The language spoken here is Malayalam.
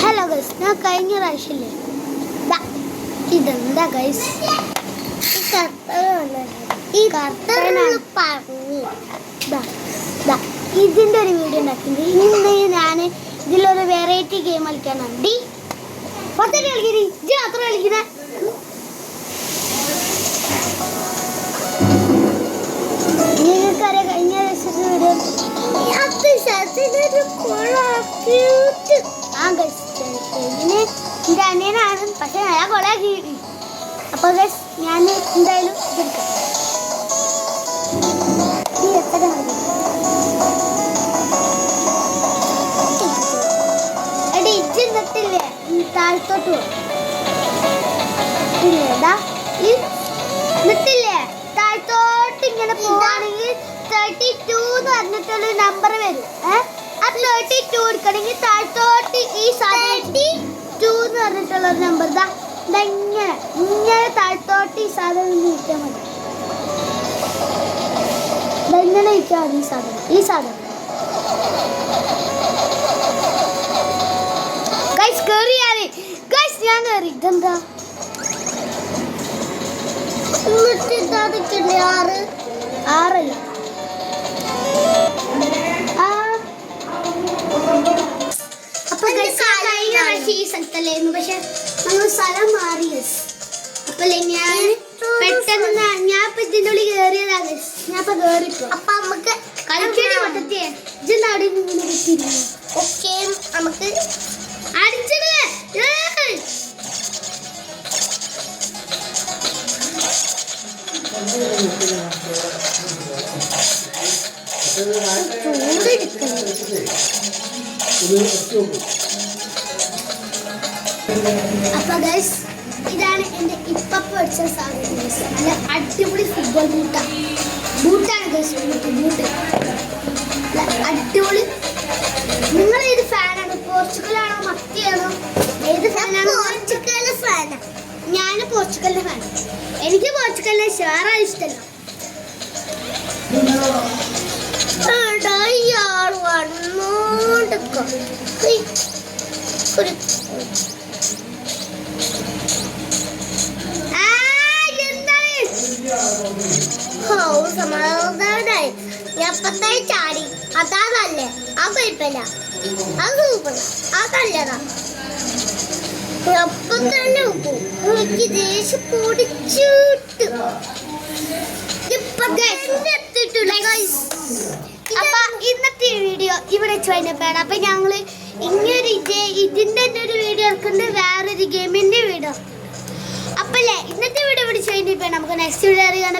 ഹലോ ഗൈസ്, ഞാൻ കഴിഞ്ഞ പ്രാവശ്യമില്ലേ ഇതെന്താ ഗൈസ് ഇതിൻ്റെ ഒരു വീഡിയോ ഉണ്ടാക്കിയിട്ടുണ്ട്. ഇന്ന് ഞാൻ ഇതിലൊരു വെറൈറ്റി ഗെയിം കളിക്കാനാണ്. പത്തൊക്കെ കളിക്കുന്നത് ഇജ്ജ് മാത്രം കളിക്കുന്നത്. നിങ്ങൾക്കറിയാം കഴിഞ്ഞ ദിവസത്തെ വീഡിയോ ഇതിന് എൻ്റെ അനിയനാണ്, പക്ഷെ ഞാൻ കൊളാക്കി. അപ്പോൾ ഗൈസ് ഞാൻ എന്തായാലും ഇതെടുക്കാം. എടി ഇജ്ജ് എന്നിട്ടില്ലേ താഴത്തോട്ട് എന്നിട്ടില്ലേ താഴത്തോട്ട് ഇങ്ങനെ പോവാണെങ്കിൽ 32 എന്ന് പറഞ്ഞിട്ടുള്ള നമ്പർ വരും. ആ 32 എടുക്കണമെങ്കിൽ താഴത്തോട്ട് ഈ 32 എന്ന് പറഞ്ഞിട്ടുള്ള ഒരു നമ്പർ ഇങ്ങനെ ഇങ്ങനെ താഴത്തോട്ട് ഈ സാധനം നീക്കാൻ മതി. ഇങ്ങനെ നീക്കാൻ മതി. ഈ സാധനം ഗൈസ് കേറിയാല് ഗൈസ് ഞാൻ കേറി. ഇതെന്താ ആറല്ല ഈ സ്ഥലത്തല്ലായിരുന്നു, പക്ഷെ നമ്മൾ സ്ഥലം മാറി. അപ്പൊ ഞാൻ പെട്ടെന്ന് ഞാൻ ഇപ്പൊ ഇതിൻ്റെ ഉള്ളിൽ കയറിയതാണ്. ഞാൻ ഇപ്പൊ കേറിപ്പോ. അപ്പൊ നമുക്ക് കളിക്കണേ മൊത്തത്തെ അവിടെ ഓക്കെ നമുക്ക് അടിച്ചത് അപ്പൊ ഗൈസ് ഇതാണ് എൻ്റെ ഇപ്പൊ പഠിച്ച സാധനം. നല്ല അടിപൊളി ഫുട്ബോൾ ബൂട്ടാണ് ഗൈസ്. ബൂട്ട് അടിപൊളി. നിങ്ങൾ ഏത് ഫാനാണ്? പോർച്ചുഗലാണോ മത്തിയാണോ? ഏത് ഫാനാണോ? പോർച്ചുഗലിന്റെ ഫാനാ. ഞാൻ പോർച്ചുഗലിന്റെ ഫാൻ. എനിക്ക് പോർച്ചുഗലിനെ ഷെയറാൻ ഇഷ്ടമല്ല. സമാധാനായി ഞാൻ പത്തായി ചാടി. അതാണല്ലേ ആ കുഴപ്പമില്ല, അത് സൂപ്പർ, അതല്ലതാ. അപ്പൊ തന്നെ ഉപ്പു എനിക്ക് ദേഷ്യം പൊടിച്ചിട്ട് അപ്പൊ ഇന്നത്തെ വീഡിയോ ഇവിടെ വെച്ചാണ്. അപ്പൊ ഞങ്ങള് ഇങ്ങനൊരു ഇതിന്റെ തന്നെ ഒരു വീഡിയോ എടുക്കുന്നുണ്ട്, വേറൊരു ഗെയിമിന്റെ വീഡിയോ. അപ്പല്ലേ ഇന്നത്തെ വീഡിയോ ഇവിടെ വെച്ചാണ്. നമുക്ക് നെക്സ്റ്റ് വീഡിയോ അറിയാം.